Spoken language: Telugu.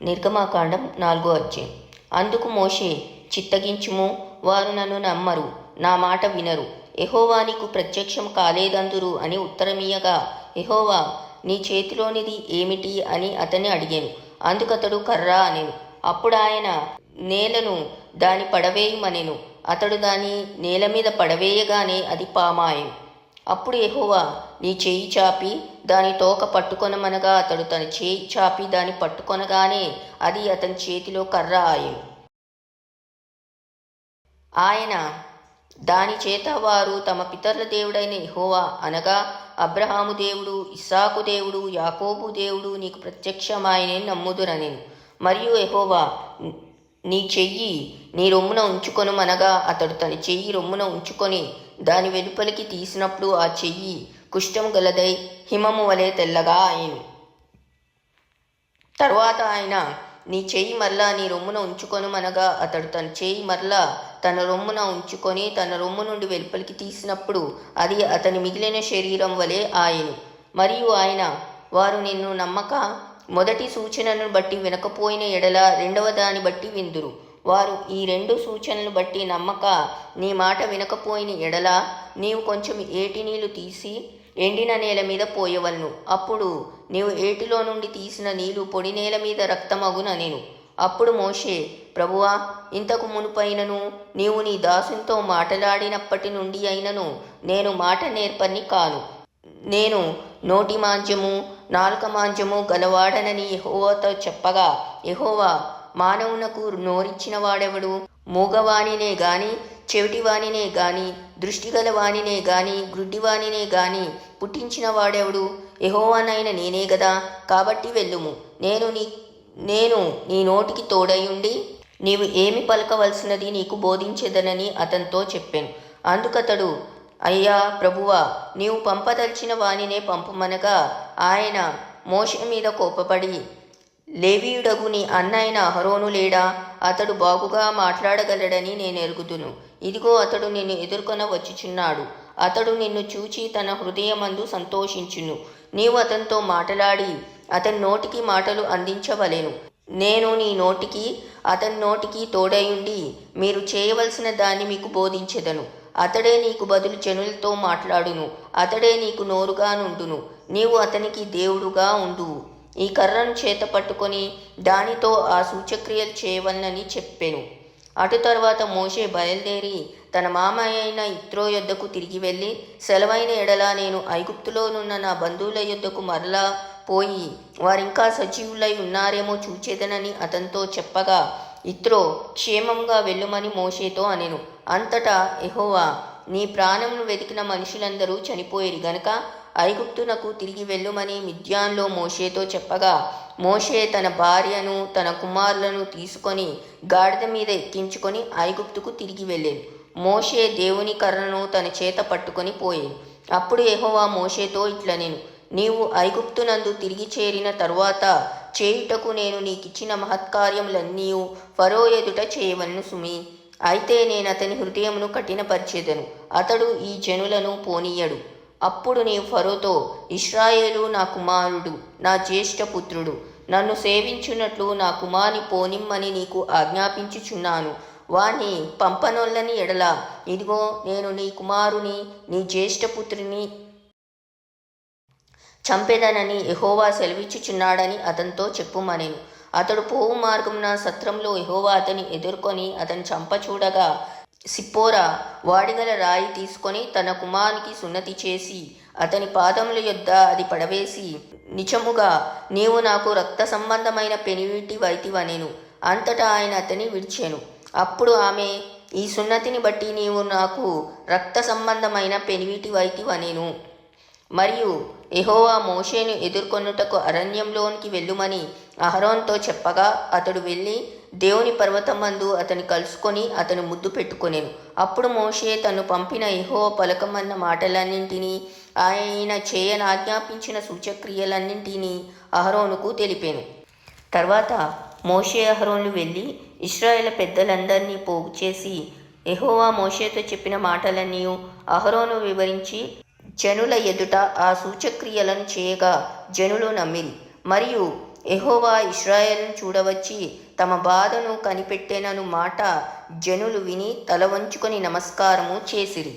నిర్గమాకాండం 4వ అధ్యాయం. అందుకు మోషే, చిత్తగించుము, వారు నన్ను నమ్మరు, నా మాట వినరు, యెహోవా నీకు ప్రత్యక్షం కాలేదందురు అని ఉత్తరమియ్యగా, యెహోవా నీ చేతిలోనిది ఏమిటి అని అతన్ని అడిగాను. అందుకతడు కర్ర అనెను. అప్పుడు ఆయన నేలను దాని పడవేయమనెను. అతడు దాని నేల మీద పడవేయగానే అది పామాయెను. అప్పుడు యెహోవా నీ చేయి చాపి దాని తోక పట్టుకొనమనగా అతడు తన చేయి చాపి దాన్ని పట్టుకొనగానే అది అతని చేతిలో కర్ర ఆయెను. ఆయన దాని చేత వారు తమ పితరుల దేవుడైన యెహోవా అనగా అబ్రహాము దేవుడు, ఇస్సాకు దేవుడు, యాకోబు దేవుడు నీకు ప్రత్యక్షమాయనని నమ్ముదురనెను. మరియు యెహోవా నీ చెయ్యి నీ రొమ్మున ఉంచుకొనుమనగా అతడు తన చెయ్యి రొమ్మున ఉంచుకొని దాని వెలుపలికి తీసినప్పుడు ఆ చెయ్యి కుష్ఠము గలదై హిమము వలె తెల్లగా ఆయెను. తరువాత ఆయన నీ చెయ్యి మరలా నీ రొమ్మున ఉంచుకొనుమనగా అతడు తన చెయ్యి మరలా తన రొమ్మున ఉంచుకొని తన రొమ్ము నుండి వెలుపలికి తీసినప్పుడు అది అతని మిగిలిన శరీరం వలె ఆయెను. మరియు ఆయన వారు నిన్ను నమ్మక మొదటి సూచనను బట్టి వినకపోయిన ఎడల రెండవ దాన్ని బట్టి విందురు. వారు ఈ 2 సూచనలు బట్టి నమ్మక నీ మాట వినకపోయిన ఎడల నీవు కొంచెం ఏటి నీళ్లు తీసి ఎండిన నేల మీద పోయవలను. అప్పుడు నీవు ఏటిలో నుండి తీసిన నీళ్లు పొడి నేల మీద రక్తమగుననెను. అప్పుడు మోషే, ప్రభువా, ఇంతకు మునుపైనను నీవు నీ దాసునితో మాటలాడినప్పటి నుండి అయినను నేను మాట నేర్పని కాను. నేను నోటి మాంద్యము నాలుక మాంద్యము గలవాడనని యెహోవాతో చెప్పగా, యెహోవా మానవునకు నోరిచ్చిన వాడెవడు? మూగవాణినే గాని, చెవిటివాణినే గాని, దృష్టిగల వాణినే గాని, గ్రుడ్డివాణినే గాని పుట్టించిన వాడెవడు? యెహోవానైన నేనే గదా. కాబట్టి వెళ్ళుము, నేను నీ నోటికి తోడయుండి నీవు ఏమి పలకవలసినది నీకు బోధించెదనని అతనితో చెప్పాను. అందుకతడు, అయ్యా ప్రభువా, నీవు పంపదలిచిన వానినే పంపమనగా ఆయన మోషే మీద కోపపడి, లేవీయుడగు నీ అన్నైన అహరోను లేడా? అతడు బాగుగా మాట్లాడగలడని నేను ఎరుగుదును. ఇదిగో అతడు నిన్ను ఎదుర్కొన వచ్చుచున్నాడు. అతడు నిన్ను చూచి తన హృదయమందు సంతోషించును. నీవు అతనితో మాటలాడి అతని నోటికి మాటలు అందించవలెను. నేను నీ నోటికి అతని నోటికి తోడయుండి మీరు చేయవలసిన దాన్ని మీకు బోధించెదను. అతడే నీకు బదులు జనులతో మాట్లాడును. అతడే నీకు నోరుగా నుండును. నీవు అతనికి దేవుడుగా ఉండువు. ఈ కర్రను చేత పట్టుకొని దానితో ఆ సూచక్రియలు చేయవలనని చెప్పెను. అటు తర్వాత మోషే బయలుదేరి తన మామయ్య అయిన ఇత్రో యొద్దకు తిరిగి వెళ్ళి, సెలవైన ఎడల నేను ఐగుప్తులోనున్న నా బంధువుల యొద్దకు మరలా పోయి వారింకా సజీవులై ఉన్నారేమో చూచేదనని అతనితో చెప్పగా, ఇత్రో క్షేమంగా వెళ్ళుమని మోషేతో అనెను. అంతటా యెహోవా, నీ ప్రాణమును వెతికిన మనుషులందరూ చనిపోయిరి గనుక ఐగుప్తునకు తిరిగి వెళ్ళుమని మిద్యాన్లో మోషేతో చెప్పగా, మోషే తన భార్యను తన కుమారులను తీసుకొని గాడిద మీద ఎక్కించుకొని ఐగుప్తుకు తిరిగి వెళ్ళేది. మోషే దేవుని కర్రను తన చేత పట్టుకొని పోయేది. అప్పుడు యెహోవా మోషేతో ఇట్లనెను, నీవు ఐగుప్తునందు తిరిగి చేరిన తరువాత చేయుటకు నేను నీకిచ్చిన మహత్కార్యములన్నీ ఫరో ఎదుట చేయవలను సుమి. అయితే నేను అతని హృదయమును కఠినపరిచెదను, అతడు ఈ జనులను పోనీయడు. అప్పుడు నీవు ఫరోతో, ఇశ్రాయేలు నా కుమారుడు, నా జ్యేష్ఠపుత్రుడు, నన్ను సేవించున్నట్లు నా కుమారుని పోనిమ్మని నీకు ఆజ్ఞాపించుచున్నాను. వాణ్ణి పంపనొల్లని ఎడల ఇదిగో నేను నీ కుమారుని నీ జ్యేష్ఠపుత్రుని చంపెదనని యెహోవా సెలవిచ్చుచున్నాడని అతనితో చెప్పుమనెను. అతడు పోవు మార్గమున సత్రంలో యెహోవా అతని ఎదుర్కొని అతని చంపచూడగా, సిప్పోరా వాడిగల రాయి తీసుకొని తన కుమారునికి సున్నతి చేసి అతని పాదముల యొద్ద అది పడవేసి, నిజముగా నీవు నాకు రక్త సంబంధమైన పెనివిటి వైతివనెను. అంతటా ఆయన అతని విడిచెను. అప్పుడు ఆమె, ఈ సున్నతిని బట్టి నీవు నాకు రక్త సంబంధమైన పెనివిటి వైతివనెను. మరియు యెహోవా మోషేను ఎదుర్కొనుటకు అరణ్యంలోనికి వెళ్ళుమని అహరోన్తో చెప్పగా, అతడు వెళ్ళి దేవుని పర్వతమందు అతని కలుసుకొని అతను ముద్దు పెట్టుకొనెను. అప్పుడు మోషే తను పంపిన యెహోవా పలకమన్న మాటలన్నింటినీ ఆయన చేయనాజ్ఞాపించిన సూచక్రియలన్నింటినీ అహరోనుకు తెలిపాను. తర్వాత మోషే అహరోన్లు వెళ్ళి ఇశ్రాయేలు పెద్దలందరినీ పోగు చేసి యెహోవా మోషేతో చెప్పిన మాటలన్నీ అహరోను వివరించి జనుల ఎదుట ఆ సూచక్రియలను చేయగా జనులు నమ్మిరి. మరియు యెహోవా ఇశ్రాయేలును చూడవచ్చి తమ బాధను కనిపెట్టెనను మాట జనులు విని తల వంచుకొని నమస్కారము చేసిరి.